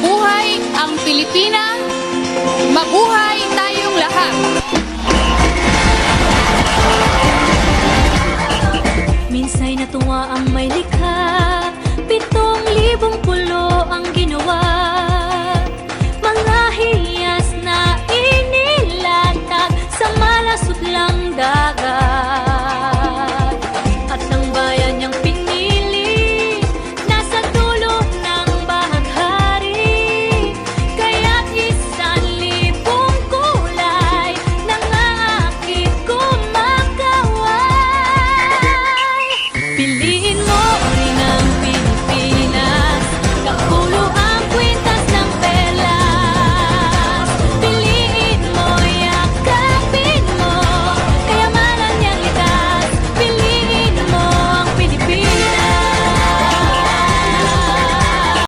Mabuhay ang Pilipinas! Mabuhay tayong lahat! Minsay natuwa ang may likha, 7,000 pulo